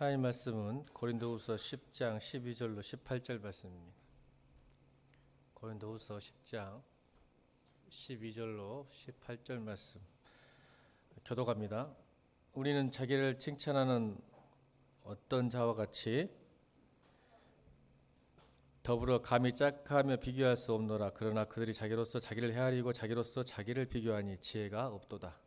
하나님 말씀은 고린도후서 10장 12절로 18절 말씀입니다. 고린도후서 10장 12절로 18절 말씀 교독합니다. 우리는 자기를 칭찬하는 어떤 자와 같이 더불어 감히 짝하며 비교할 수 없노라. 그러나 그들이 자기로서 자기를 헤아리고 자기로서 자기를 비교하니 지혜가 없도다.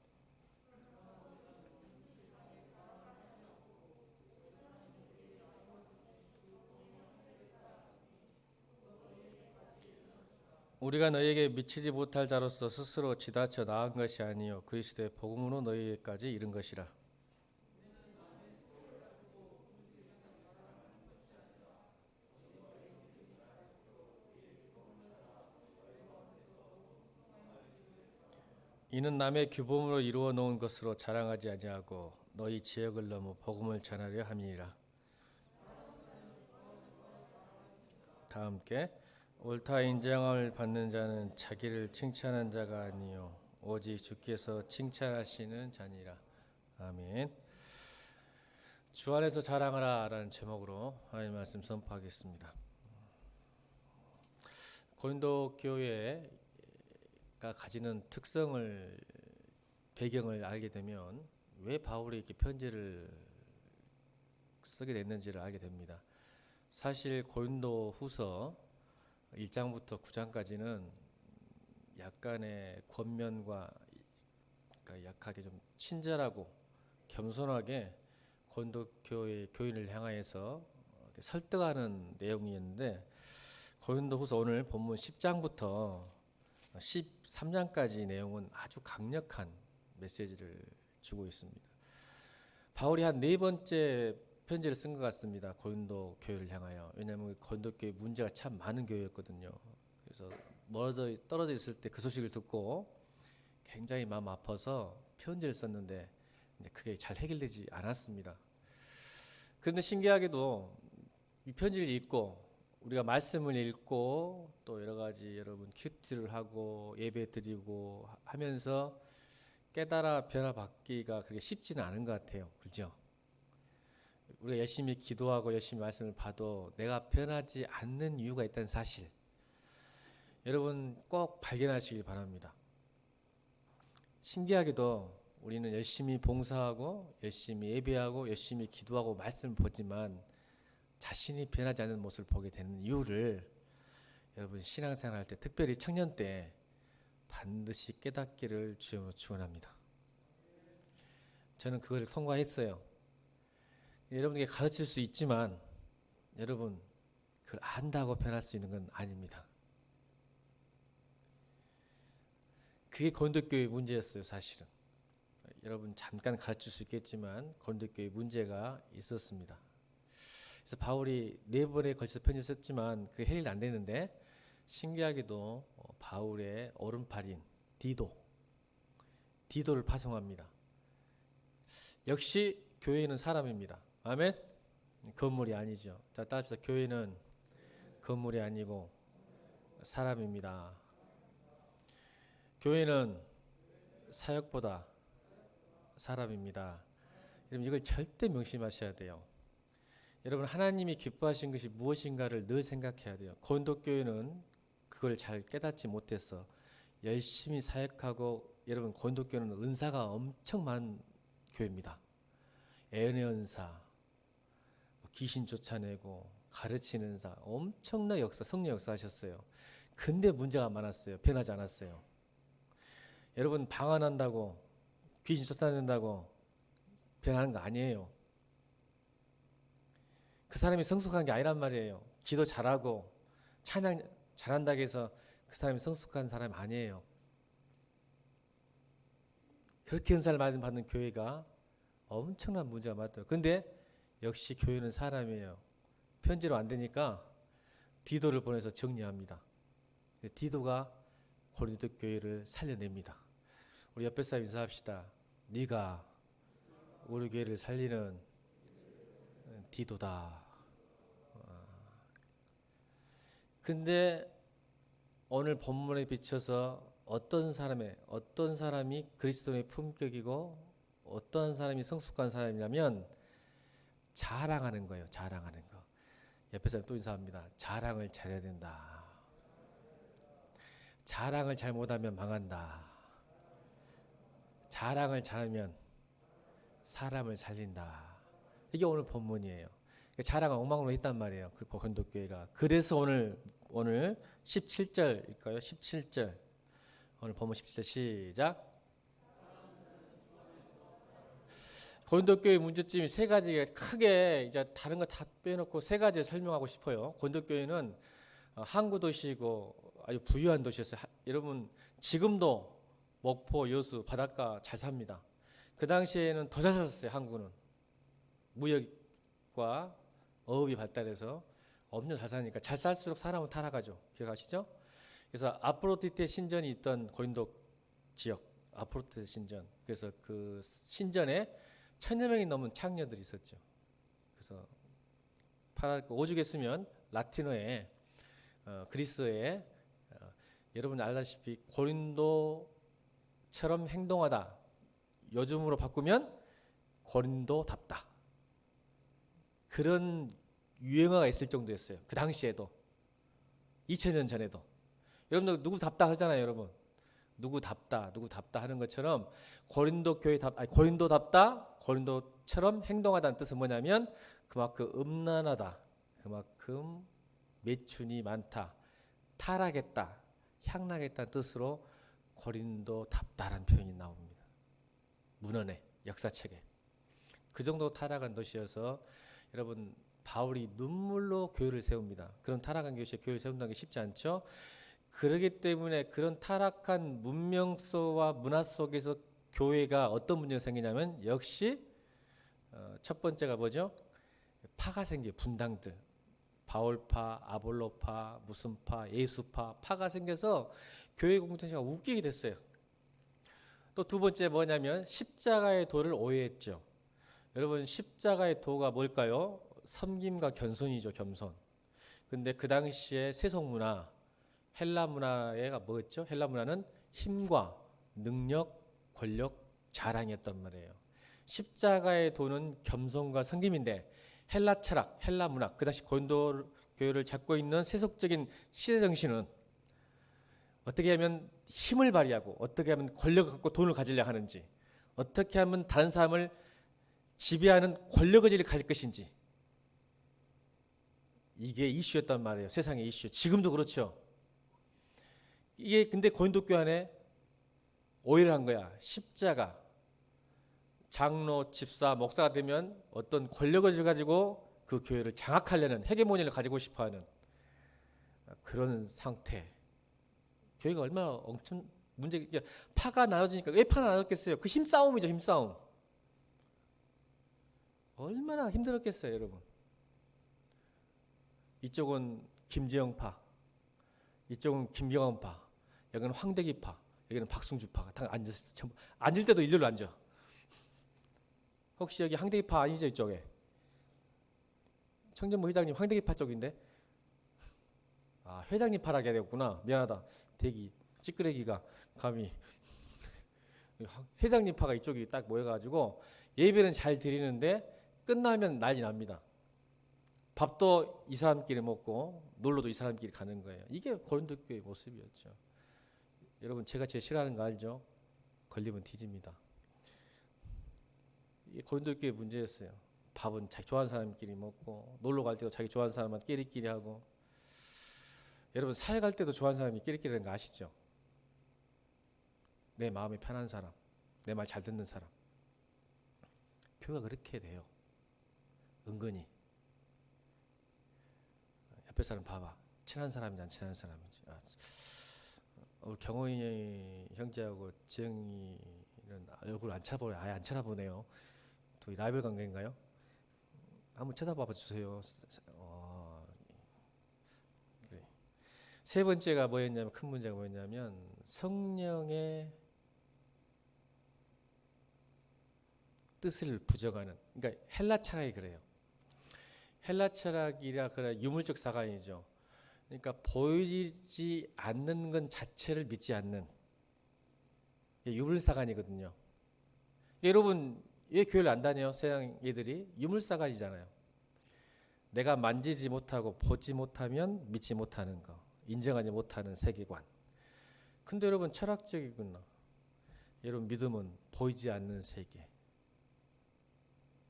우리가 너희에게 미치지 못할 자로서 스스로 지다쳐 나은 것이 아니요 그리스도의 복음으로 너희에게까지 이른 것이라. 이는 남의 규범으로 이루어 놓은 것으로 자랑하지 아니하고 너희 지역을 넘어 복음을 전하려 함이니라. 다 함께 옳다 인정을 받는 자는 자기를 칭찬한 자가 아니요 오직 주께서 칭찬하시는 자니라. 아멘. 주 안에서 자랑하라 라는 제목으로 하나님 말씀 선포하겠습니다. 고린도 교회가 가지는 특성을 배경을 알게 되면 왜 바울이 이렇게 편지를 쓰게 됐는지를 알게 됩니다. 사실 고린도 후서 1장부터 9장까지는 약간의 권면과 그러니까 약하게 좀 친절하고 겸손하게 고린도 교회 교인을 향하여서 설득하는 내용이었는데 고린도후서 오늘 본문 10장부터 13장까지 내용은 아주 강력한 메시지를 주고 있습니다. 바울이 한 네 번째 편지를 쓴 것 같습니다. 고린도 교회를 향하여. 왜냐하면 고린도 교회 문제가 참 많은 교회였거든요. 그래서 떨어져 있을 때 그 소식을 듣고 굉장히 마음 아파서 편지를 썼는데 그게 잘 해결되지 않았습니다. 그런데 신기하게도 이 편지를 읽고 우리가 말씀을 읽고 또 여러 가지 여러분 큐티를 하고 예배 드리고 하면서 깨달아 변화받기가 그렇게 쉽지는 않은 것 같아요. 그렇죠? 우리가 열심히 기도하고 열심히 말씀을 봐도 내가 변하지 않는 이유가 있다는 사실 여러분 꼭 발견하시길 바랍니다. 신기하게도 우리는 열심히 봉사하고 열심히 예배하고 열심히 기도하고 말씀을 보지만 자신이 변하지 않는 모습을 보게 되는 이유를 여러분 신앙생활 할 때 특별히 청년 때 반드시 깨닫기를 주님으로 축원합니다. 저는 그걸 통과했어요. 여러분에게 가르칠 수 있지만 여러분 그걸 안다고 변할 수 있는 건 아닙니다. 그게 고린도교회의 문제였어요. 사실은 여러분 잠깐 가르칠 수 있겠지만 고린도교회의 문제가 있었습니다. 그래서 바울이 네 번에 걸쳐서 편지 썼지만 그게 해결이 안 되는데 신기하게도 바울의 오른팔인 디도를 파송합니다. 역시 교회는 사람입니다. 아멘. 건물이 아니죠. 자, 따라합시다. 교회는 건물이 아니고 사람입니다. 교회는 사역보다 사람입니다. 여러분 이걸 절대 명심하셔야 돼요. 여러분 하나님이 기뻐하신 것이 무엇인가를 늘 생각해야 돼요. 고린도 교회는 그걸 잘 깨닫지 못해서 열심히 사역하고 여러분 고린도 교회는 은사가 엄청 많은 교회입니다. 애언의 은사, 귀신 쫓아내고 가르치는 은사 엄청난 역사, 성령 역사하셨어요. 근데 문제가 많았어요. 변하지 않았어요. 여러분 방언한다고 귀신 쫓아낸다고 변하는 거 아니에요. 그 사람이 성숙한 게 아니란 말이에요. 기도 잘하고 찬양 잘한다고 해서 그 사람이 성숙한 사람이 아니에요. 그렇게 은사를 받는 교회가 엄청난 문제가 많더라고요. 근데 역시 교회는 사람이에요. 편지로 안 되니까 디도를 보내서 정리합니다. 디도가 고린도 교회를 살려냅니다. 우리 옆에 사람 인사합시다. 네가 우리 교회를 살리는 디도다. 근데 오늘 본문에 비춰서 어떤 사람이 그리스도의 품격이고 어떤 사람이 성숙한 사람이냐면 자랑하는 거예요. 자랑하는 거. 옆에 사람 또 인사합니다. 자랑을 잘해야 된다. 자랑을 잘못하면 망한다. 자랑을 잘하면 사람을 살린다. 이게 오늘 본문이에요. 자랑을 엉망으로 했단 말이에요. 그 고린도교회가. 그래서 오늘 17절일까요? 17절. 오늘 본문 17절 시작. 고린도교회 문제점이 세 가지가 크게 이제 다른 거 다 빼놓고 세 가지를 설명하고 싶어요. 고린도교회는 항구 도시이고 아주 부유한 도시였어요. 여러분 지금도 목포, 여수, 바닷가 잘 삽니다. 그 당시에는 더 잘 살았어요. 항구는 무역과 어업이 발달해서 엄청 잘 사니까 잘 살수록 사람은 타락하죠. 기억하시죠? 그래서 아프로디테 신전이 있던 고린도 지역, 아프로디테 신전. 그래서 그 신전에 1000여 명이 넘은 창녀들이 있었죠. 그래서 오죽했으면 라틴어에 그리스어에 여러분 알다시피 고린도처럼 행동하다. 요즘으로 바꾸면 고린도답다. 그런 유행어가 있을 정도였어요. 그 당시에도 2000년 전에도. 여러분들 누구답다 하잖아요, 여러분. 누구답다 하는 것처럼 고린도 교회답, 아니 고린도답다, 고린도처럼 행동하다는 뜻은 뭐냐면 그만큼 음란하다, 그만큼 매춘이 많다, 타락했다, 향락했다는 뜻으로 고린도답다라는 표현이 나옵니다. 문헌에, 역사책에. 그 정도 타락한 도시여서 여러분 바울이 눈물로 교회를 세웁니다. 그런 타락한 교시에 교회를 세운다는 게 쉽지 않죠. 그렇기 때문에 그런 타락한 문명소와 문화 속에서 교회가 어떤 문제가 생기냐면 역시 첫 번째가 뭐죠? 파가 생겨요. 분당들. 바울파, 아볼로파, 무슨 파, 예수파, 파가 생겨서 교회 공동체가 웃기게 됐어요. 또 두 번째 뭐냐면 십자가의 도를 오해했죠. 여러분 십자가의 도가 뭘까요? 섬김과 겸손이죠. 겸손. 근데 그 당시에 세속 문화, 헬라 문화가 뭐였죠? 헬라 문화는 힘과 능력, 권력, 자랑이었단 말이에요. 십자가의 도는 겸손과 섬김인데 헬라 철학, 헬라 문화, 그 당시 고린도 교회를 잡고 있는 세속적인 시대 정신은 어떻게 하면 힘을 발휘하고 어떻게 하면 권력을 갖고 돈을 가지려 하는지, 어떻게 하면 다른 사람을 지배하는 권력 의지를 가질 것인지, 이게 이슈였단 말이에요. 세상의 이슈. 지금도 그렇죠. 이게 근데 고린도 교회 안에 오해를 한 거야. 십자가, 장로, 집사, 목사가 되면 어떤 권력을 가지고 그 교회를 장악하려는, 헤게모니를 가지고 싶어하는 그런 상태. 교회가 얼마나 엄청 파가 나눠지니까. 왜 파가 나눴겠어요? 그 힘싸움이죠. 힘싸움. 얼마나 힘들었겠어요, 여러분. 이쪽은 김재영파, 이쪽은 김경환파, 여기는 황대기파, 여기는 박승주파가 다 앉았어요. 앉을 때도 일렬로 앉아. 혹시 여기 황대기파 아니죠, 이쪽에? 청년부 회장님 황대기파 쪽인데? 아, 회장님 파라게 되었구나. 미안하다. 대기 찌끄레기가 감히 회장님 파가 이쪽이 딱 모여가지고 예배는 잘 드리는데 끝나면 난리 납니다. 밥도 이 사람끼리 먹고 놀러도 이 사람끼리 가는 거예요. 이게 고린도 교회의 모습이었죠. 여러분 제가 제일 싫어하는 거 알죠? 걸리면 뒤집니다. 이게 고린도 교회의 문제였어요. 밥은 자기 좋아하는 사람끼리 먹고 놀러 갈 때도 자기 좋아하는 사람만 끼리끼리 하고. 여러분 사회 갈 때도 좋아하는 사람이 끼리끼리 하는 거 아시죠? 내 마음이 편한 사람, 내 말 잘 듣는 사람. 교회가 그렇게 돼요. 은근히. 옆에 사람 봐봐. 친한 사람인지 안 친한 사람인지. 우리 경호이 형제하고 지영이는 얼굴 안 쳐다보네요. 아예 안 쳐다보네요. 또 라이벌 관계인가요? 한번 쳐다봐 주세요. 그래. 세 번째가 뭐였냐면, 큰 문제가 뭐였냐면 성령의 뜻을 부정하는. 그러니까 헬라 철학이 그래요. 헬라 철학이라 그래 유물적 사관이죠. 그러니까 보이지 않는 건 자체를 믿지 않는 유물사관이거든요. 여러분 왜 교회를 안 다녀요? 세상 애들이 유물사관이잖아요. 내가 만지지 못하고 보지 못하면 믿지 못하는 거, 인정하지 못하는 세계관. 근데 여러분 철학적이구나. 여러분 믿음은 보이지 않는 세계,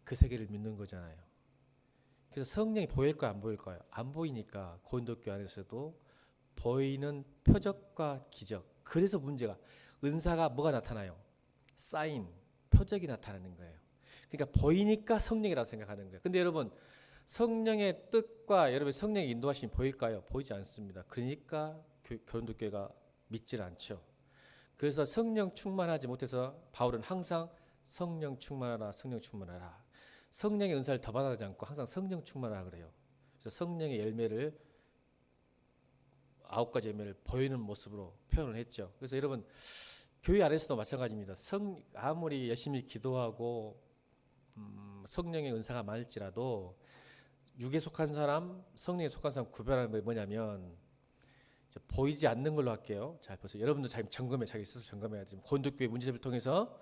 그 세계를 믿는 거잖아요. 그래서 성령이 보일까요, 안 보일까요? 안 보이니까 고린도교 안에서도 보이는 표적과 기적. 그래서 문제가, 은사가 뭐가 나타나요? 사인, 표적이 나타나는 거예요. 그러니까 보이니까 성령이라고 생각하는 거예요. 근데 여러분 성령의 뜻과 여러분 성령의 인도하심이 보일까요? 보이지 않습니다. 그러니까 고린도교회가 믿질 않죠. 그래서 성령 충만하지 못해서 바울은 항상 성령 충만하라, 성령 충만하라. 성령의 은사를 더 받아가지 않고 항상 성령 충만하라 그래요. 그래서 성령의 열매를 9가지 열매를 보이는 모습으로 표현을 했죠. 그래서 여러분 교회 안에서도 마찬가지입니다. 아무리 열심히 기도하고 성령의 은사가 많을지라도 육에 속한 사람, 성령에 속한 사람 구별하는 게 뭐냐면 보이지 않는 걸로 할게요. 자, 보세요. 여러분도 자기 스스로 점검해야 돼요. 고린도교회 문제점을 통해서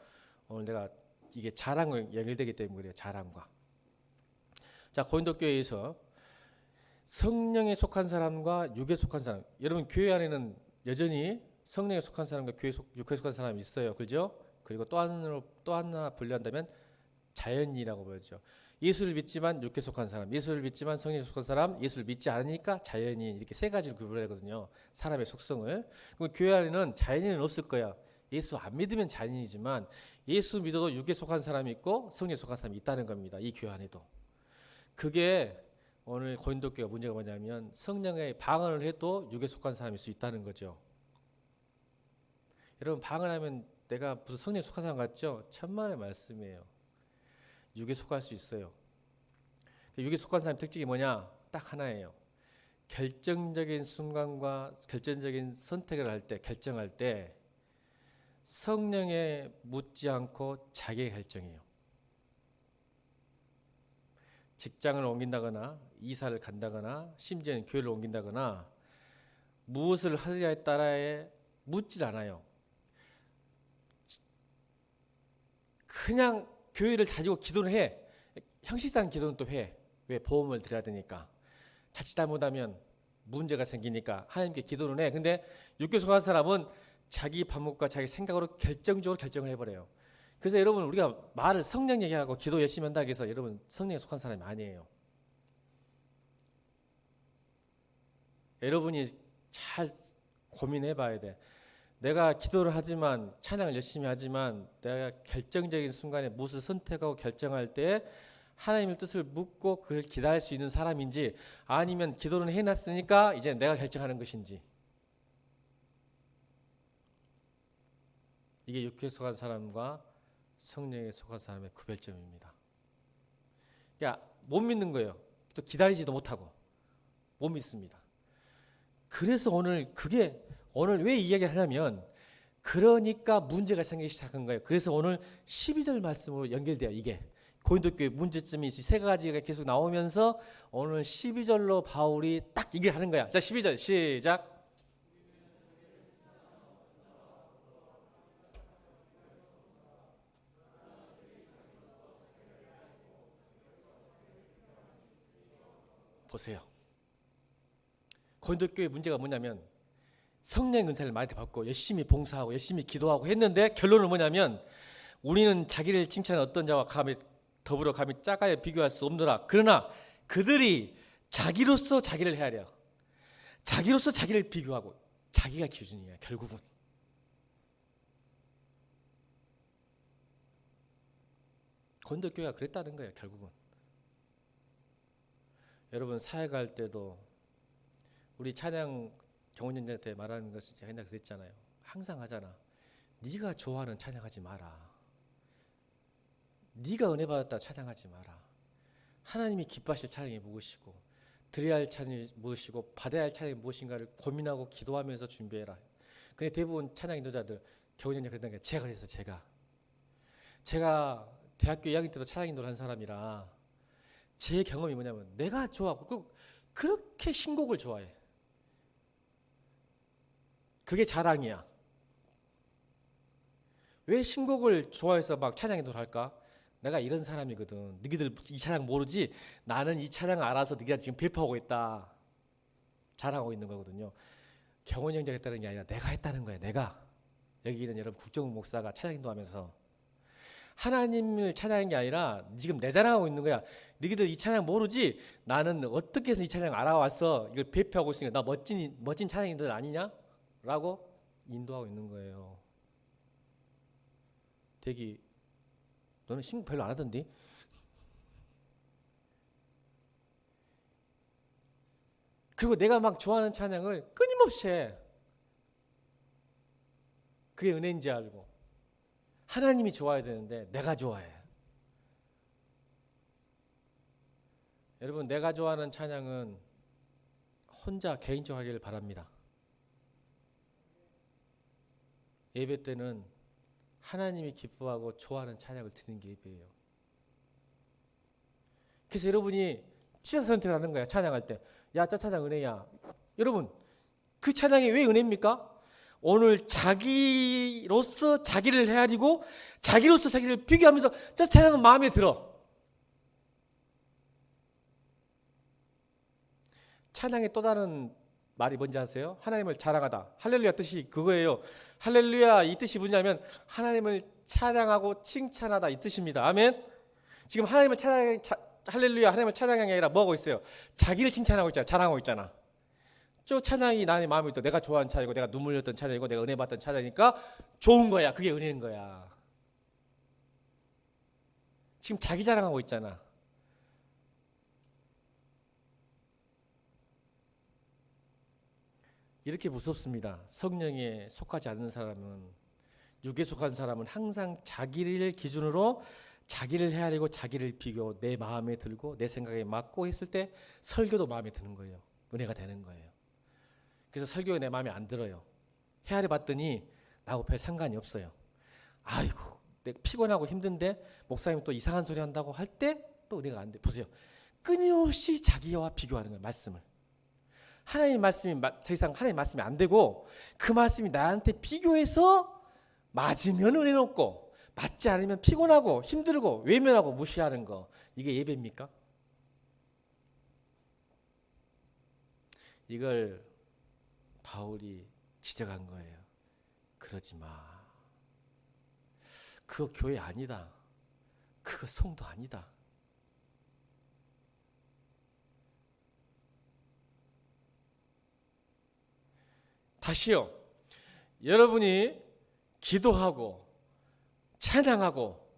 오늘 내가 이게 자랑을 연결되기 때문에 그래요. 자랑과. 자, 고린도교회에서 성령에 속한 사람과 육에 속한 사람. 여러분 교회 안에는 여전히 성령에 속한 사람과 육에 속한 사람이 있어요. 그죠? 그리고 또 하나 분류한다면 자연인이라고 보죠. 예수를 믿지만 육에 속한 사람, 예수를 믿지만 성령에 속한 사람, 예수를 믿지 않으니까 자연인, 이렇게 세 가지로 구별하거든요. 사람의 속성을. 그럼 교회 안에는 자연인은 없을 거야. 예수 안 믿으면 자연인이지만 예수 믿어도 육에 속한 사람이 있고 성령에 속한 사람이 있다는 겁니다. 이 교회 안에도. 그게 오늘 고린도교가 문제가 뭐냐면 성령에 방언을 해도 육에 속한 사람일 수 있다는 거죠. 여러분 방언하면 내가 무슨 성령에 속한 사람 같죠? 천만의 말씀이에요. 육에 속할 수 있어요. 육에 속한 사람의 특징이 뭐냐? 딱 하나예요. 결정적인 순간과 결정적인 선택을 할 때, 결정할 때 성령에 묻지 않고 자기의 결정이에요. 직장을 옮긴다거나 이사를 간다거나 심지어는 교회를 옮긴다거나 무엇을 하느냐에 따라에 묻질 않아요. 그냥 교회를 다니고 기도를 해. 형식상 기도는 또 해. 왜? 보험을 드려야 되니까. 자칫 잘못하면 문제가 생기니까 하나님께 기도는 해. 근데 육교 속한 사람은 자기 방법과 자기 생각으로 결정적으로 결정을 해버려요. 그래서 여러분 우리가 말을 성령 얘기하고 기도 열심히 한다고 해서 여러분 성령에 속한 사람이 아니에요. 여러분이 잘 고민해 봐야 돼. 내가 기도를 하지만 찬양을 열심히 하지만 내가 결정적인 순간에 무엇을 선택하고 결정할 때 하나님의 뜻을 묻고 그걸 기다릴 수 있는 사람인지 아니면 기도는 해놨으니까 이제 내가 결정하는 것인지. 이게 육체에 속한 사람과 성령에 속한 사람의 구별점입니다. 그러니까 못 믿는 거예요. 또 기다리지도 못하고 못 믿습니다. 그래서 오늘 왜 이 이야기를 하냐면 그러니까 문제가 생기기 시작한 거예요. 그래서 오늘 12절 말씀으로 연결돼요. 이게 고린도교회 문제점이 세 가지가 계속 나오면서 오늘 12절로 바울이 딱 얘기를 하는 거야. 자, 12절 시작. 보세요. 고린도교회 문제가 뭐냐면 성령 은사를 많이 받고 열심히 봉사하고 열심히 기도하고 했는데 결론은 뭐냐면 우리는 자기를 칭찬하는 어떤 자와 더불어 감히 짝하여 비교할 수 없노라. 그러나 그들이 자기로서 자기를 헤아려. 자기로서 자기를 비교하고 자기가 기준이에요. 결국은. 고린도교회가 그랬다는 거예요. 결국은. 여러분 사역할 때도 우리 찬양 경호연장한테 말하는 것을 제가 옛날에 그랬잖아요. 항상 하잖아. 네가 좋아하는 찬양하지 마라. 네가 은혜 받았다 찬양하지 마라. 하나님이 기뻐하실 찬양이 무엇이고 드려야 할 찬양이 무엇이고 받아야 할 찬양이 무엇인가를 고민하고 기도하면서 준비해라. 근데 대부분 찬양 인도자들 경호연장 그랬다는 게 제가 그래서 제가 대학교 2학년 때부터 찬양 인도를 한 사람이라 제 경험이 뭐냐면 내가 좋아하고 그렇게 신곡을 좋아해. 그게 자랑이야. 왜 신곡을 좋아해서 막 찬양 인도를 할까? 내가 이런 사람이거든. 너희들 이 찬양 모르지? 나는 이 찬양 알아서 너희가 지금 배포하고 있다. 자랑하고 있는 거거든요. 경원이 형제가 했다는 게 아니라 내가 했다는 거예요. 내가. 여기 있는 여러분 국정훈 목사가 찬양 인도하면서 하나님을 찬양한 게 아니라 지금 내 자랑하고 있는 거야. 너희들 이 찬양 모르지? 나는 어떻게 해서 이 찬양 알아왔어. 이걸 배포하고 있으니까 나 멋진 찬양인들 아니냐? 라고 인도하고 있는 거예요. 대기 너는 신곡 별로 안 하던데? 그리고 내가 막 좋아하는 찬양을 끊임없이 해. 그게 은혜인지 알고. 하나님이 좋아야 되는데 내가 좋아해. 여러분, 내가 좋아하는 찬양은 혼자 개인적으로 하기를 바랍니다. 예배 때는 하나님이 기뻐하고 좋아하는 찬양을 드리는 게 예배예요. 그래서 여러분이 취사 선택을 하는 거야. 찬양할 때. 야, 저 찬양 은혜야. 여러분, 그 찬양이 왜 은혜입니까? 오늘 자기로서 자기를 헤아리고 자기로서 자기를 비교하면서 저 찬양은 마음에 들어. 찬양의 또 다른 말이 뭔지 아세요? 하나님을 자랑하다. 할렐루야 뜻이 그거예요. 할렐루야 이 뜻이 뭐냐면 하나님을 찬양하고 칭찬하다 이 뜻입니다. 아멘. 지금 하나님을 할렐루야 하나님을 찬양하는 게 아니라 뭐하고 있어요? 자기를 칭찬하고 있잖아. 자랑하고 있잖아. 저 찬양이 나의 마음에 있다. 내가 좋아하는 찬양이고 내가 눈물 흘렸던 찬양이고 내가 은혜 받던 찬양이니까 좋은 거야. 그게 은혜인 거야. 지금 자기 자랑하고 있잖아. 이렇게 무섭습니다. 성령에 속하지 않는 사람은, 육에 속한 사람은 항상 자기를 기준으로 자기를 헤아리고 자기를 비교, 내 마음에 들고 내 생각에 맞고 했을 때 설교도 마음에 드는 거예요. 은혜가 되는 거예요. 그래서 설교가 내 마음에 안 들어요. 헤아려 봤더니 나하고 별 상관이 없어요. 아이고 내가 피곤하고 힘든데 목사님 또 이상한 소리 한다고 할 때 또 은혜가 안 돼. 보세요. 끊임없이 자기와 비교하는 거예요. 말씀을. 하나님 말씀이 더 이상 하나님 말씀이 안 되고 그 말씀이 나한테 비교해서 맞으면 은혜 없고 맞지 않으면 피곤하고 힘들고 외면하고 무시하는 거, 이게 예배입니까? 이걸 바울이 지적한 거예요. 그러지 마. 그거 교회 아니다. 그거 성도 아니다. 다시요. 여러분이 기도하고 찬양하고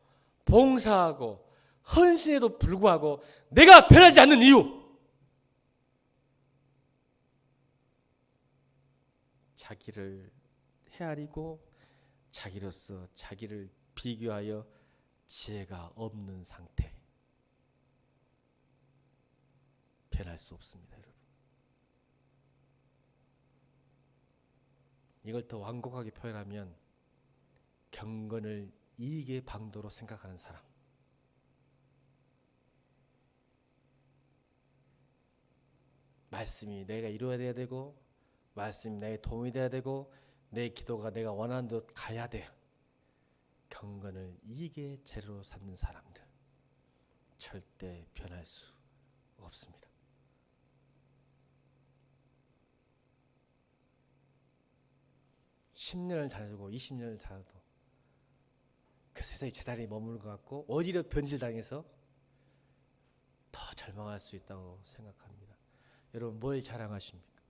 봉사하고 헌신에도 불구하고 내가 변하지 않는 이유, 자기를 헤아리고 자기로서 자기를 비교하여 지혜가 없는 상태. 변할 수 없습니다, 여러분. 이걸 더 완곡하게 표현하면 경건을 이익의 방도로 생각하는 사람. 말씀이 내가 이루어야 되고 말씀이 내게 도움이 돼야 되고 내 기도가 내가 원하는 대로 가야 돼. 경건을 이익의 재료로 삼는 사람들 절대 변할 수 없습니다. (10년을) 다니고 20년을 다녀도 그 세상에 제자리에 머무는 것 같고 오히려 변질당해서 더 절망할 수 있다고 생각합니다. 여러분, 뭘 자랑하십니까?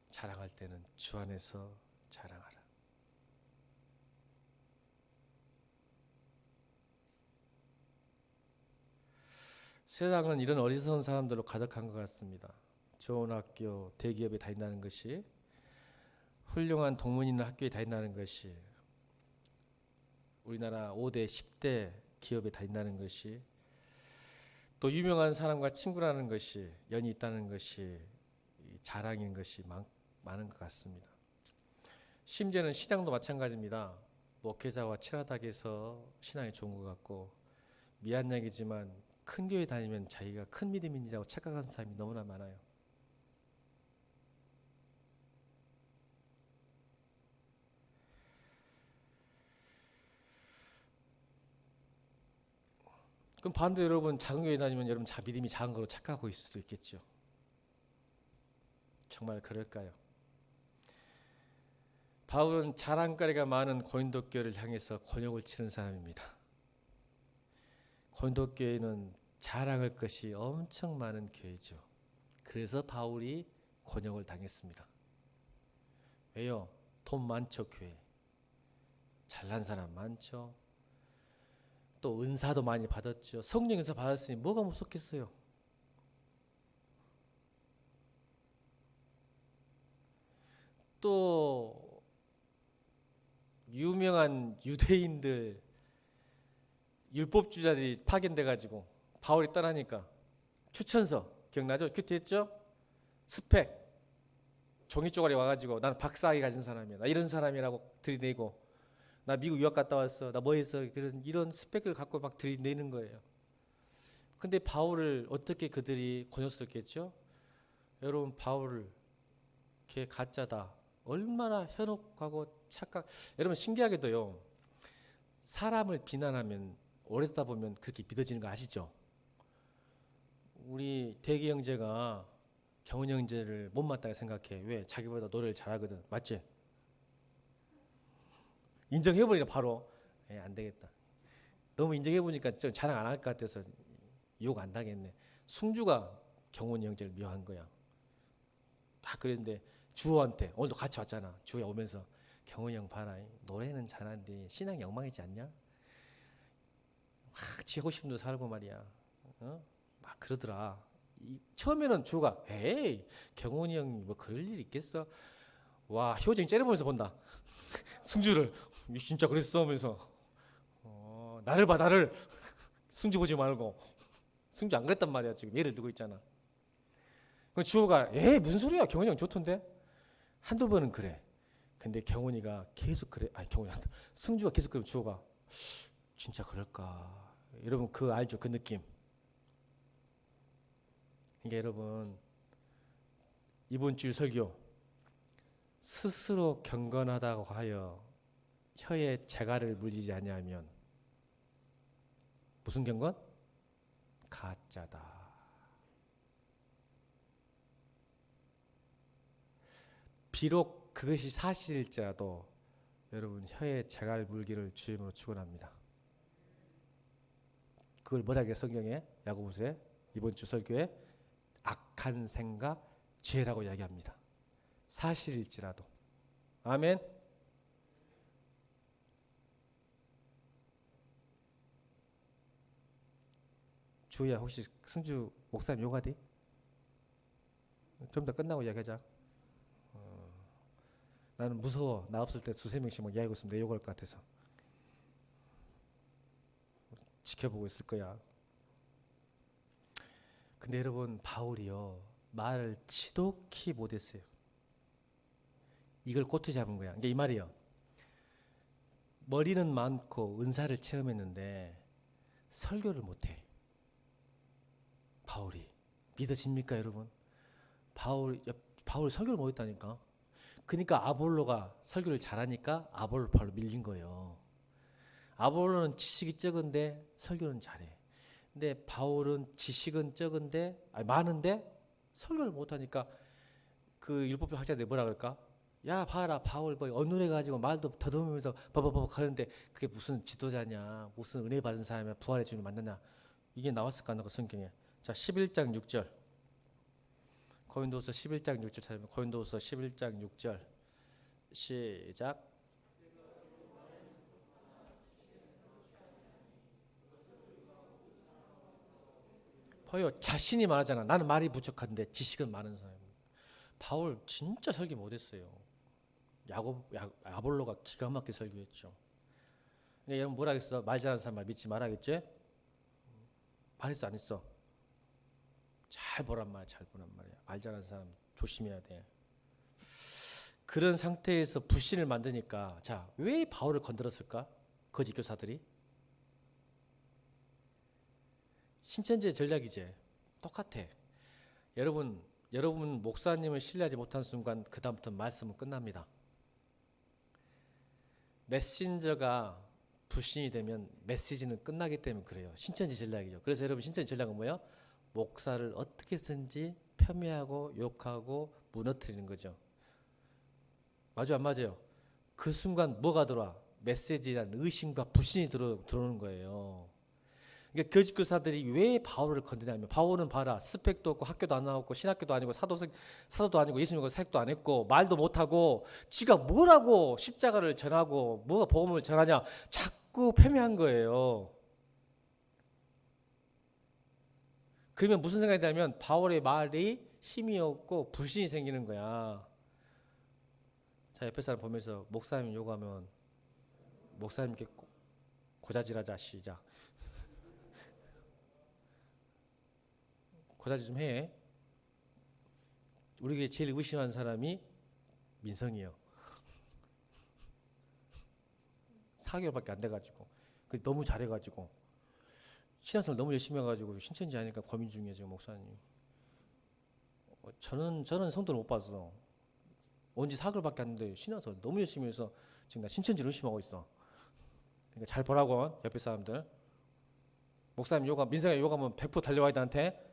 자랑할 때는 주 안에서 자랑하라. 세상은 이런 어리석은 사람들로 가득한 것 같습니다. 좋은 학교, 대기업에 다닌다는 것이, 훌륭한 동문 있는 학교에 다닌다는 것이, 우리나라 5대, 10대 기업에 다닌다는 것이, 또 유명한 사람과 친구라는 것이, 연이 있다는 것이 자랑인 것이 많은 것 같습니다. 심지어는 시장도 마찬가지입니다. 목회자와 친하다해서 신앙이 좋은 것 같고, 미안 얘기지만 큰 교회 다니면 자기가 큰 믿음인지라고 착각하는 사람이 너무나 많아요. 그럼 반대로 여러분 작은 교회 다니면 여러분 믿음이 작은 거로 착각하고 있을 수도 있겠죠. 정말 그럴까요? 바울은 자랑거리가 많은 고린도 교회를 향해서 곤욕을 치른 사람입니다. 고린도 교회는 자랑할 것이 엄청 많은 교회죠. 그래서 바울이 곤욕을 당했습니다. 왜요? 돈 많죠, 교회. 잘난 사람 많죠. 또 은사도 많이 받았죠. 성령 은사 받았으니 뭐가 무섭겠어요. 또 유명한 유대인들 율법주의자들이 파견돼 가지고 바울이 떠나니까 추천서 기억나죠? 큐티 했죠? 스펙 종이 쪼가리 와가지고 나는 박사학위 가진 사람이야, 나 이런 사람이라고 들이대고, 나 미국 유학 갔다 왔어, 나 뭐 했어, 이런 스펙을 갖고 막 들이내는 거예요. 근데 바울을 어떻게 그들이 권유했겠죠? 여러분 바울을 걔 가짜다, 얼마나 현혹하고 착각. 여러분 신기하게도요, 사람을 비난하면 오래되다 보면 그렇게 믿어지는 거 아시죠? 우리 대기 형제가 경훈 형제를 못마땅하게 생각해. 왜? 자기보다 노래를 잘하거든. 맞지? 인정해버리라 바로. 안 되겠다. 너무 인정해보니까 좀 자랑 안 할 것 같아서 욕 안 당했네. 승주가 경훈 형제를 미워한 거야. 다 그랬는데 주호한테 오늘도 같이 왔잖아. 주호야 오면서 경훈이 형 봐라, 노래는 잘하는데 신앙이 엉망이지 않냐? 막 지 하고 싶은 대로 살고 말이야. 막 그러더라. 처음에는 주호가 에이 경훈이 형이 뭐 그럴 일 있겠어? 와, 효정 째려보면서 본다. 승주를 진짜 그랬어 하면서 나를 봐, 나를. 승주 보지 말고. 승주 안 그랬단 말이야. 지금 예를 들고 있잖아. 그럼 주호가 에이 무슨 소리야, 경훈이 형 좋던데. 한두 번은 그래. 근데 경훈이가 계속 그래. 아니 경훈이 승주가 계속 그러면 주호가 진짜 그럴까? 여러분 그 알죠? 그 느낌. 그러니까 여러분 이번 주 설교, 스스로 경건하다고 하여 혀에 재갈을 물리지 아니하면 무슨 경건? 가짜다. 비록 그것이 사실일지라도 여러분 혀에 재갈 물기를 주임으로 축원합니다. 그걸 뭐라고 해? 성경에 야고보서에 이번 주 설교에 악한 생각, 죄라고 이야기합니다. 사실일지라도. 아멘. 주희야 혹시 승주 목사님 요가디? 좀 더 끝나고 이야기하자. 나는 무서워. 나 없을 때 두세 명씩 막 이야기하고 있으면 내 욕할 것 같아서 지켜보고 있을 거야. 근데 여러분 바울이요 말을 지독히 못했어요. 이걸 꼬투리 잡은 거야. 이게 이 말이요. 머리는 많고 은사를 체험했는데 설교를 못해. 바울이 믿어집니까 여러분? 바울 설교를 못했다니까. 그러니까 아볼로가 설교를 잘하니까 아볼로 바로 밀린 거예요. 아볼로는 지식이 적은데 설교는 잘해. 근데 바울은 지식은 적은데 많은데 설교를 못하니까 그 율법 학자들이 뭐라 그럴까? 야 봐라 바울 뭐 어눌해가지고 말도 더듬으면서 버버버 하는데 그게 무슨 지도자냐, 무슨 은혜 받은 사람이야, 부활의 주님을 만났냐. 이게 나왔을까 그 성경에. 자 11장 6절 고린도서 11장 6절 찾으면 고린도서 11장 6절 시작. 보여 자신이 말하잖아. 나는 말이 부족한데 지식은 많은 사람입니다. 바울 진짜 설교 못했어요. 아볼로가 기가 막히게 설교했죠. 근데 여러분 뭐라 했어? 말 잘하는 사람 말 믿지 말아야겠지? 말했어 안 했어? 잘 보란 말이야. 잘 보란 말이야. 말 잘하는 사람 조심해야 돼. 그런 상태에서 불신을 만드니까 자, 왜 바울을 건드렸을까? 거짓 교사들이. 신천지의 전략이지. 똑같아. 여러분 목사님을 신뢰하지 못한 순간 그 다음부터 말씀은 끝납니다. 메신저가 불신이 되면 메시지는 끝나기 때문에 그래요. 신천지 전략이죠. 그래서 여러분 신천지 전략은 뭐예요? 목사를 어떻게 든지 폄훼하고 욕하고 무너뜨리는 거죠. 맞아요, 안 맞아요? 그 순간 뭐가 들어와? 메시지에 대한 의심과 불신이 들어오는 거예요. 그러니까 교직 교사들이 왜 바울을 건드냐면, 바울은 봐라, 스펙도 없고 학교도 안 나왔고 신학교도 아니고 사도도 아니고 예수님과 사역도 안 했고 말도 못하고 지가 뭐라고 십자가를 전하고 뭐가 복음을 전하냐, 자꾸 폄훼한 거예요. 그러면 무슨 생각이 드냐면 바울의 말이 힘이 없고 불신이 생기는 거야. 자, 옆에 사람 보면서 목사님 요구하면 목사님께 고자질하자. 시작. 고자질 좀 해. 우리에게 제일 의심하는 사람이 민성이에요. 4개월밖에 안 돼가지고 너무 잘해가지고 신앙생활 너무 열심히 해가지고 신천지 하니까 고민 중이에요 지금 목사님. 저는 성도를 못 봤어. 온지 4개월밖에 안 됐는데 신앙생활 너무 열심히 해서 지금 나 신천지를 의심하고 있어. 그러니까 잘 보라고 옆에 사람들. 목사님 요가 민성이 요가면 100% 달려와야 돼 나한테.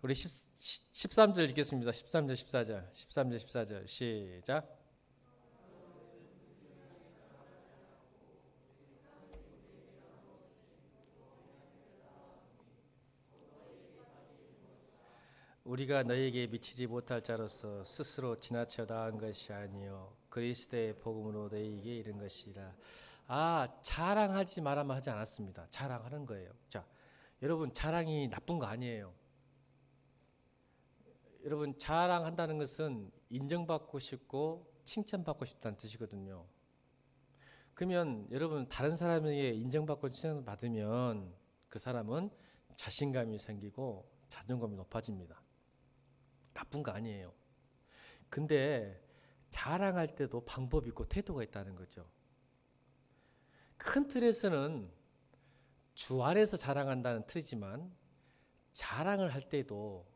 우리 13절 읽겠습니다. 13절 14절 13절 14절 시작. 우리가 너에게 미치지 못할 자로서 스스로 지나쳐 나간 것이 아니요 그리스도의 복음으로 너에게 이른 것이라. 자랑하지 말아만 하지 않았습니다. 자랑하는 거예요. 자, 여러분 자랑이 나쁜 거 아니에요. 여러분 자랑한다는 것은 인정받고 싶고 칭찬받고 싶다는 뜻이거든요. 그러면 여러분 다른 사람에게 인정받고 칭찬받으면 그 사람은 자신감이 생기고 자존감이 높아집니다. 나쁜 거 아니에요. 근데 자랑할 때도 방법이 있고 태도가 있다는 거죠. 큰 틀에서는 주 안에서 자랑한다는 틀이지만 자랑을 할 때도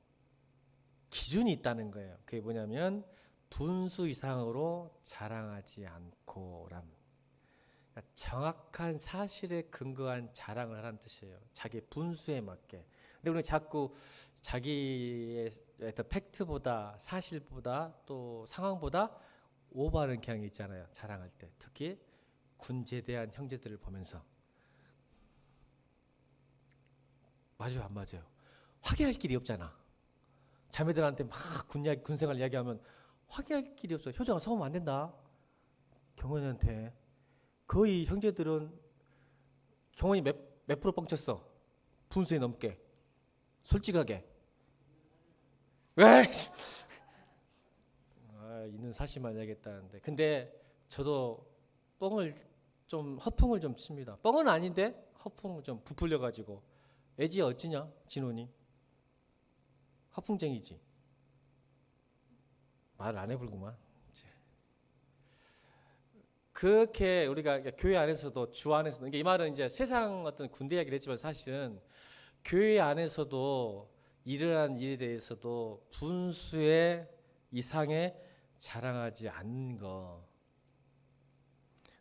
기준이 있다는 거예요. 그게 뭐냐면 분수 이상으로 자랑하지 않고람. 그러니까 정확한 사실에 근거한 자랑을 하라는 뜻이에요. 자기 분수에 맞게. 근데 우리는 자꾸 자기의 팩트보다 사실보다 또 상황보다 오버하는 경향이 있잖아요. 자랑할 때. 특히 군제대한 형제들을 보면서. 맞아요, 안 맞아요? 확인할 길이 없잖아. 자매들한테 막 군생활 이야기하면 확인할 길이 없어. 효정아 속으면 안 된다. 경원이한테. 거의 형제들은 경원이 몇 프로 뻥쳤어? 분수에 넘게. 솔직하게. 왜? 있는 사실만 이야기했다는데. 근데 저도 허풍을 좀 칩니다. 뻥은 아닌데 허풍을 좀 부풀려가지고. 애지야 어찌냐? 진원이. 허풍쟁이지. 말 안 해볼구만. 그렇게 우리가 교회 안에서도 주 안에서도, 이 말은 이제 세상 어떤 군대 이야기를 했지만 사실은 교회 안에서도 일어난 일에 대해서도 분수의 이상에 자랑하지 않는 거.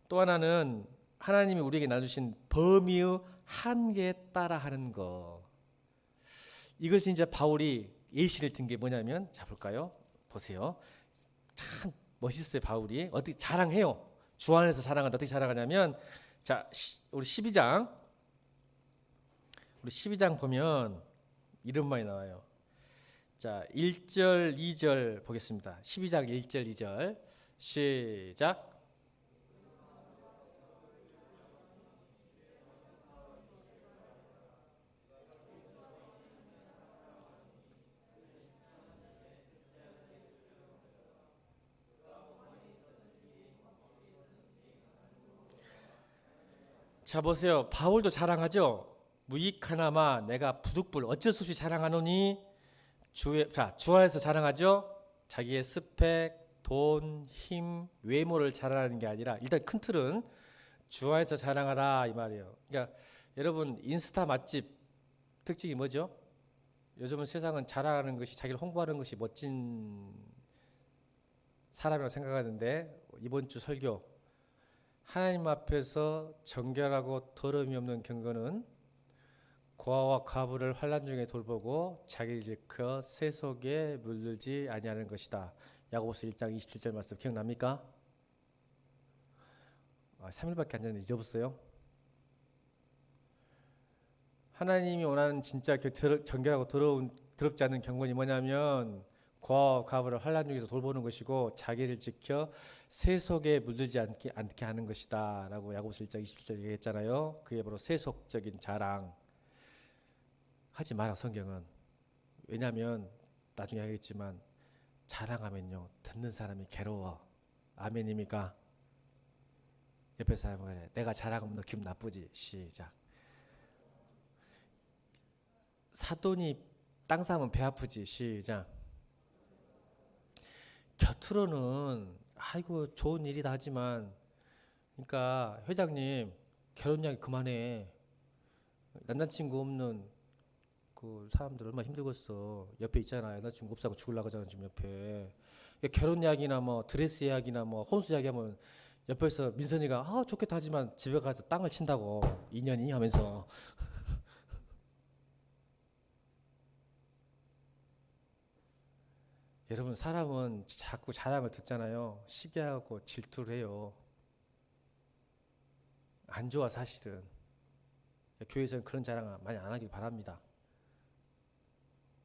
또 하나는 하나님이 우리에게 나주신 범위의 한계에 따라 하는 거. 이것이 이제 바울이 예시를 든 게 뭐냐면, 자 볼까요? 보세요. 참 멋있어요. 바울이 어떻게 자랑해요. 주 안에서 자랑한다. 어떻게 자랑하냐면, 자 우리 12장 보면 이런 말이 나와요. 자 1절 2절 보겠습니다. 12장 1절 2절 시작. 자 보세요. 바울도 자랑하죠. 무익하나마 내가 부득불 어쩔 수 없이 자랑하노니 주 안에서 자랑하죠. 자기의 스펙, 돈, 힘, 외모를 자랑하는 게 아니라 일단 큰 틀은 주 안에서 자랑하라 이 말이에요. 그러니까 여러분 인스타 맛집 특징이 뭐죠? 요즘은 세상은 자랑하는 것이, 자기를 홍보하는 것이 멋진 사람이라고 생각하는데 이번 주 설교 하나님 앞에서 정결하고 더러움이 없는 경건은 고아와 과부를 환난 중에 돌보고 자기를 지켜 새 속에 물들지 아니하는 것이다. 야고보서 1장 27절 말씀 기억납니까? 3일밖에 안 됐는데 잊어봤어요? 하나님이 원하는 진짜 정결하고 더럽지 않은 경건이 뭐냐면 고아와 과부를 환난 중에서 돌보는 것이고 자기를 지켜 새 속에 물들지 않게 하는 것이다 라고 야고보서 1장 27절 얘기했잖아요. 그게 바로 세속적인 자랑 하지 마라 성경은. 왜냐하면 나중에 하겠지만 자랑하면요 듣는 사람이 괴로워. 아멘입니까? 옆에 사람은 그래, 내가 자랑하면 너 기분 나쁘지. 시작. 사돈이 땅 사면 배 아프지. 시작. 곁으로는 아이고 좋은 일이다 하지만, 그러니까 회장님 결혼 이야기 그만해. 남자친구 없는 그 사람들 얼마나 힘들겠어. 옆에 있잖아. 남자친구 없다고 죽으려고 하잖아 지금 옆에. 결혼 이야기나 뭐 드레스 이야기나 뭐 혼수 이야기 하면 옆에서 민선이가 아 좋겠다 하지만 집에 가서 땅을 친다고 2년이 하면서. 여러분 사람은 자꾸 자랑을 듣잖아요. 시기하고 질투를 해요. 안 좋아 사실은. 교회에서는 그런 자랑 많이 안 하길 바랍니다.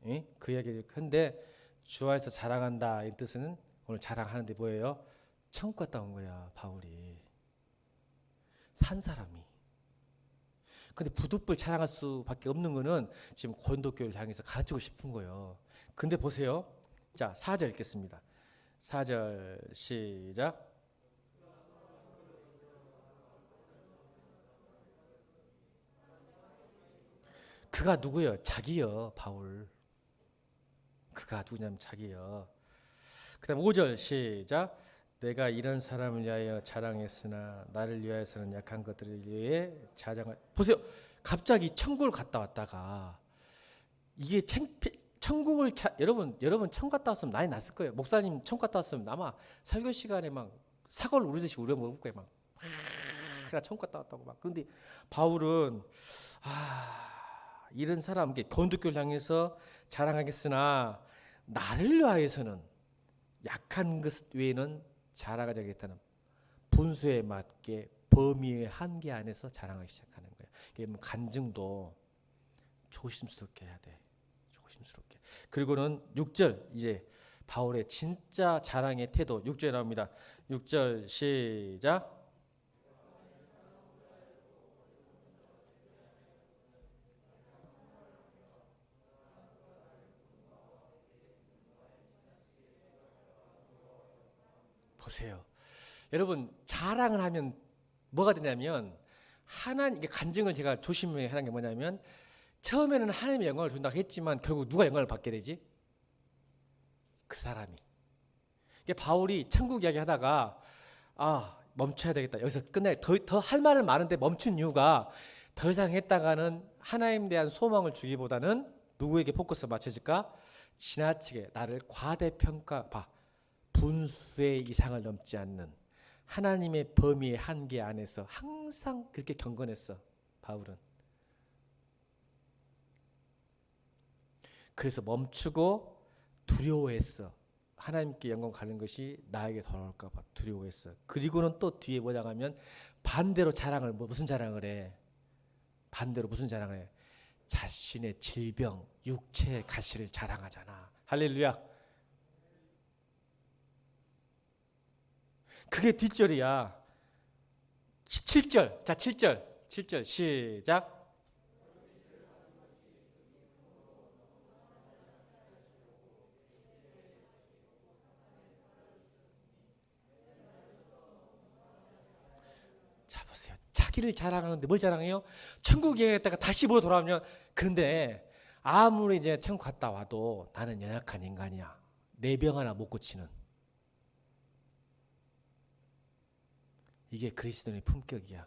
예? 그 이야기를 근데 주 안에서 자랑한다 이 뜻은 오늘 자랑하는데 뭐예요? 천국 갔다 온 거야 바울이. 산 사람이. 근데 부득불 자랑할 수밖에 없는 거는 지금 고린도 교회를 향해서 가르치고 싶은 거예요. 근데 보세요. 자 4절 읽겠습니다. 4절 시작. 그가 누구요? 자기요 바울. 그가 누구냐면 자기요. 그 다음 5절 시작. 내가 이런 사람을 위하여 자랑했으나 나를 위하여서는 약한 것들을 위해 자랑을. 보세요. 갑자기 천국을 갔다 왔다가 이게 천국을 여러분 천국 갔다 왔으면 난리 났을 거예요. 목사님 천국 갔다 왔으면 아마 설교 시간에 막 사골 우리듯이 우려 먹을 거예요. 막 천국 갔다 왔다고 막. 그런데 바울은 이런 사람 고린도 교회를 향해서 자랑하겠으나 나를 위하여서는 약한 것 외에는 자랑하지 않겠다는 분수에 맞게 범위의 한계 안에서 자랑하기 시작하는 거예요. 이게 뭐 간증도 조심스럽게 해야 돼. 조심스럽게. 그리고는 6절 이제 바울의 진짜 자랑의 태도 6절에 나옵니다. 6절 시작. 보세요. 여러분 자랑을 하면 뭐가 되냐면 하나님 간증을 제가 조심해야 하는 게 뭐냐면 처음에는 하나님의 영광을 준다고 했지만 결국 누가 영광을 받게 되지? 그 사람이. 바울이 천국 이야기 하다가 멈춰야 되겠다. 여기서 끝내. 더 할 말은 많은데 멈춘 이유가 더 이상 했다가는 하나님에 대한 소망을 주기보다는 누구에게 포커스가 맞춰질까? 지나치게 나를 과대평가 분수의 이상을 넘지 않는 하나님의 범위의 한계 안에서 항상 그렇게 경건했어 바울은. 그래서 멈추고 두려워했어. 하나님께 영광 가는 것이 나에게 돌아올까 봐 두려워했어. 그리고는 또 뒤에 뭐냐 하면 반대로 자랑을 무슨 자랑을 해? 반대로 무슨 자랑을 해? 자신의 질병, 육체의 가시를 자랑하잖아. 할렐루야. 그게 뒷절이야. 7절. 자, 7절 시작. 자, 보세요. 자기를 자랑하는데 뭘 자랑해요? 천국 여행했다가 다시 보러 돌아오면 근데 아무리 이제 천국 갔다 와도 나는 연약한 인간이야. 내 병 하나 못 고치는. 이게 그리스도인의 품격이야.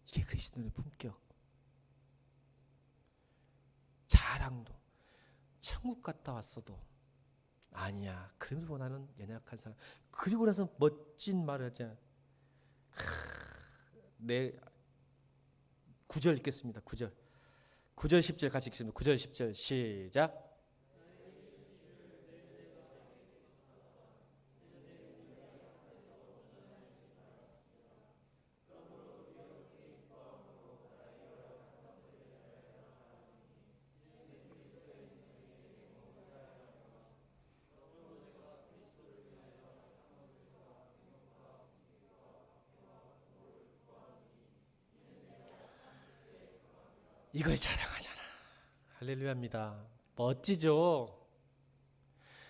이게 그리스도인의 품격. 자랑도 천국 갔다 왔어도 아니야. 그러면서 나는 연약한 사람. 그리고 나서 멋진 말을 하잖아. 내 9절 읽겠습니다. 9절 10절 같이 읽겠습니다. 9절 10절 시작. 이걸 자랑하잖아. 할렐루야입니다. 멋지죠?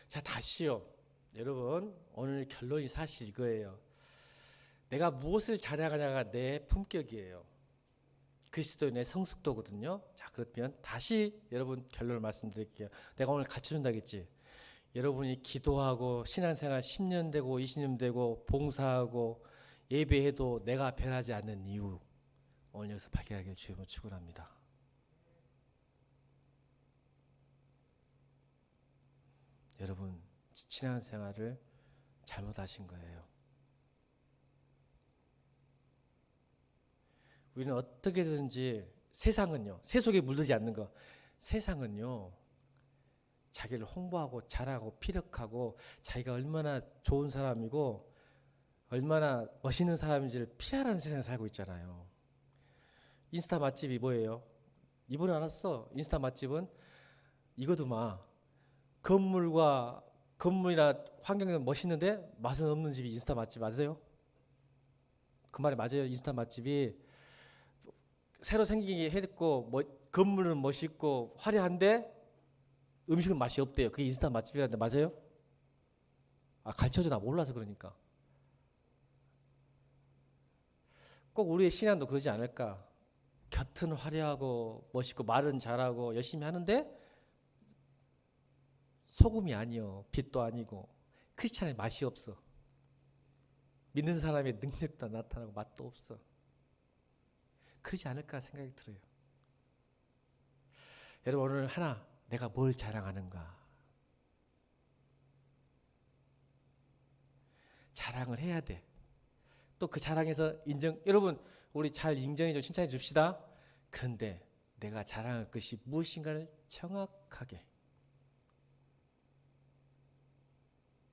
자, 다시요. 여러분, 오늘 결론이 사실 이거예요. 내가 무엇을 자랑하냐가 내 품격이에요. 그리스도인의 성숙도거든요. 자, 그러면 다시 여러분 결론을 말씀드릴게요. 내가 오늘 가르쳐준다 했지. 여러분이 기도하고 신앙생활 10년 되고 20년 되고 봉사하고 예배해도 내가 변하지 않는 이유, 오늘 여기서 발견하기를 주님으로 축원합니다. 여러분, 신앙생활을 잘못하신 거예요. 우리는 어떻게든지 세상은요, 세속에 물들지 않는 거, 세상은요 자기를 홍보하고 자랑하고 피력하고 자기가 얼마나 좋은 사람이고 얼마나 멋있는 사람인지를 피하라는 세상에 살고 있잖아요. 인스타 맛집이 뭐예요? 이번에 알았어. 인스타 맛집은 이거도만 건물이나 환경은 멋있는데 맛은 없는 집이 인스타 맛집 맞아요? 그 말이 맞아요. 인스타 맛집이 새로 생기게 했고 건물은 멋있고 화려한데 음식은 맛이 없대요. 그게 인스타 맛집이라는데 맞아요? 가르쳐줘. 나 몰라서 그러니까. 꼭 우리의 신앙도 그러지 않을까? 겉은 화려하고 멋있고 말은 잘하고 열심히 하는데 소금이 아니요. 빛도 아니고 크리스찬의 맛이 없어. 믿는 사람의 능력도 나타나고 맛도 없어. 그러지 않을까 생각이 들어요. 여러분, 오늘 하나 내가 뭘 자랑하는가? 자랑을 해야 돼. 또 그 자랑에서 여러분 우리 잘 인정해줘, 칭찬해 줍시다. 그런데 내가 자랑할 것이 무엇인가를 정확하게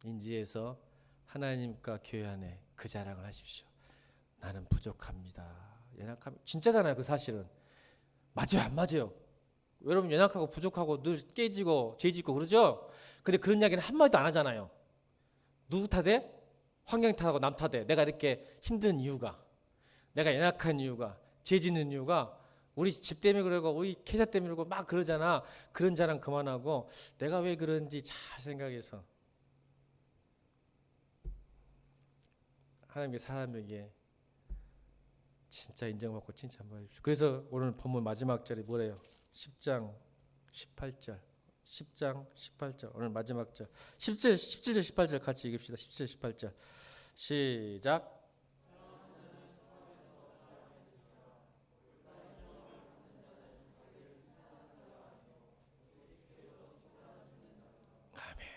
인지해서 하나님과 교회 안에 그 자랑을 하십시오. 나는 부족합니다. 진짜잖아요. 그 사실은 맞아요, 안 맞아요? 여러분 연약하고 부족하고 늘 깨지고 죄짓고 그러죠. 근데 그런 이야기는 한마디도 안 하잖아요. 누구 탓에? 환경 탓하고 남 탓에. 내가 이렇게 힘든 이유가, 내가 연약한 이유가, 죄짓는 이유가 우리 집 때문에 그러고 우리 계좌 때문에 그러고 막 그러잖아. 그런 자랑 그만하고 내가 왜 그런지 잘 생각해서 하나님께 사람에게 진짜 인정받고 칭찬받으십시오. 그래서 오늘 본문 마지막 절이 뭐래요? 10장 18절. 10장 18절. 오늘 마지막 절. 17절 18절 같이 읽읍시다. 17절 18절. 시작. 아멘.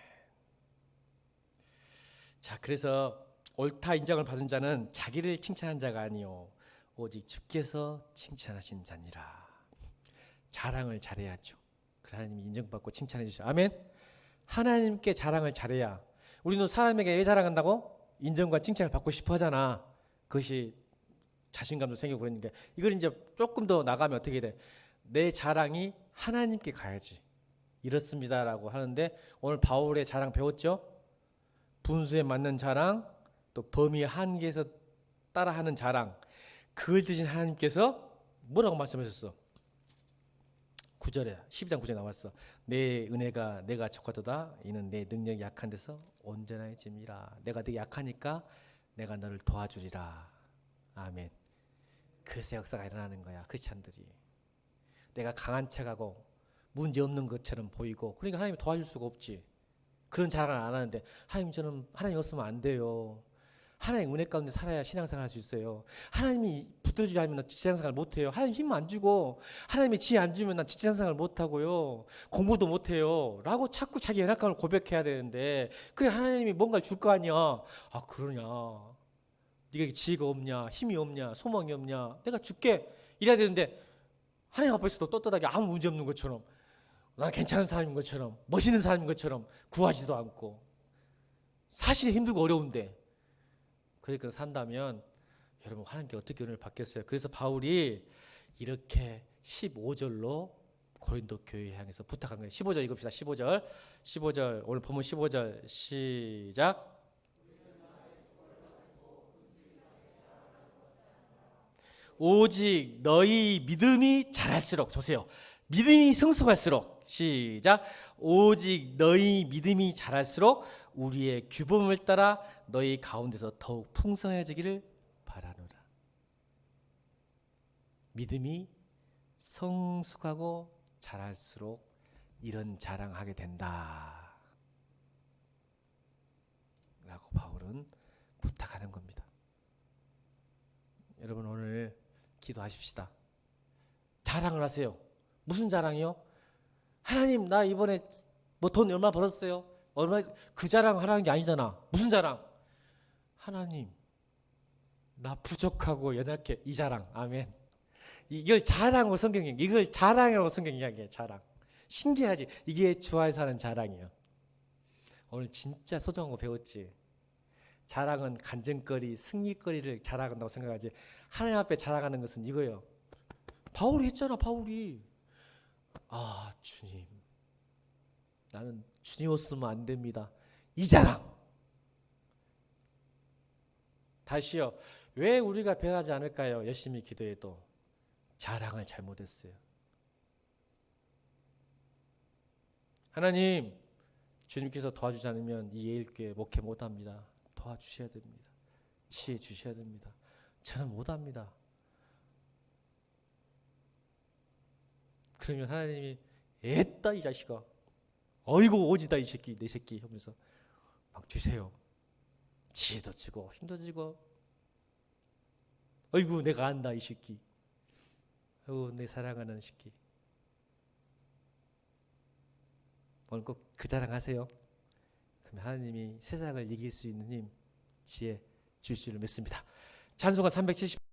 자, 그래서 옳다 인정을 받은 자는 자기를 칭찬한 자가 아니요 오직 주께서 칭찬하신 자니라. 자랑을 잘해야죠. 그 하나님이 인정받고 칭찬해 주시죠. 아멘. 하나님께 자랑을 잘해야. 우리는 사람에게 왜 자랑한다고? 인정과 칭찬을 받고 싶어 하잖아. 그것이 자신감도 생기고 그러니까 이걸 이제 조금 더 나가면 어떻게 돼? 내 자랑이 하나님께 가야지. 이렇습니다라고 하는데 오늘 바울의 자랑 배웠죠? 분수에 맞는 자랑, 또 범위 한계에서 따라하는 자랑. 그걸 드신 하나님께서 뭐라고 말씀하셨어? 9절에 12장 9절에 나왔어. 내 은혜가 내가 족하도다. 이는 내 능력이 약한 데서 온전해짐이라. 내가 되게 약하니까 내가 너를 도와주리라. 아멘. 그래서 역사가 일어나는 거야. 크리스찬들이. 내가 강한 척하고 문제 없는 것처럼 보이고 그러니까 하나님이 도와줄 수가 없지. 그런 자랑을 안 하는데 하나님 저는 하나님 없으면 안 돼요. 하나님 은혜 가운데 살아야 신앙생활 할 수 있어요. 하나님이 붙들어주지 않으면 나 직장생활 못해요. 하나님 힘 안 주고 하나님이 지혜 안 주면 나 직장생활 못하고요. 공부도 못해요. 라고 자꾸 자기 연약함을 고백해야 되는데, 그래 하나님이 뭔가를 줄 거 아니야. 아 그러냐, 네가 지혜가 없냐, 힘이 없냐, 소망이 없냐, 내가 줄게 이래야 되는데, 하나님 앞에서도 떳떳하게 아무 문제 없는 것처럼, 난 괜찮은 사람인 것처럼, 멋있는 사람인 것처럼 구하지도 않고, 사실 힘들고 어려운데 그렇게 산다면 여러분 하나님께 어떻게 은혜를 받겠어요? 그래서 바울이 이렇게 15절로 고린도 교회 향해서 부탁한 거예요. 15절 읽읍시다. 15절 오늘 본문 15절 시작. 오직 너희 믿음이 자랄수록, 보세요. 믿음이 성숙할수록, 시작. 오직 너희 믿음이 자랄수록 우리의 규범을 따라 너희 가운데서 더욱 풍성해지기를 바라노라. 믿음이 성숙하고 자랄수록 이런 자랑하게 된다 라고 바울은 부탁하는 겁니다. 여러분 오늘 기도하십시다. 자랑을 하세요. 무슨 자랑이요? 하나님 나 이번에 뭐 돈 얼마 벌었어요? 얼마, 그 자랑 하라는 게 아니잖아. 무슨 자랑? 하나님 나 부족하고 연약해. 이 자랑. 아멘. 이걸 자랑으로 성경이, 이걸 자랑이라고 성경이 이야기해. 자랑. 신기하지? 이게 주와에서 하는 자랑이에요. 오늘 진짜 소중한 거 배웠지? 자랑은 간증거리, 승리거리를 자랑한다고 생각하지, 하나님 앞에 자랑하는 것은 이거예요. 바울이 했잖아. 바울이 아 주님 나는 주님 없으면 안 됩니다. 이 자랑. 다시요. 왜 우리가 변하지 않을까요? 열심히 기도해도 자랑을 잘못했어요. 하나님 주님께서 도와주지 않으면 이 예일교회 목회 못합니다. 도와주셔야 됩니다. 지혜 주셔야 됩니다. 저는 못합니다. 그러면 하나님이 애따 이 자식아, 어이구 오지다 이 새끼, 내 새끼 하면서 막 주세요. 지혜도 주고 힘도 주고, 어이구 내가 안다 이 새끼, 어이구 내 사랑하는 새끼. 오늘 꼭 그 자랑하세요. 그러면 하나님이 세상을 이길 수 있는 힘, 지혜 주실 줄 믿습니다. 찬송가 370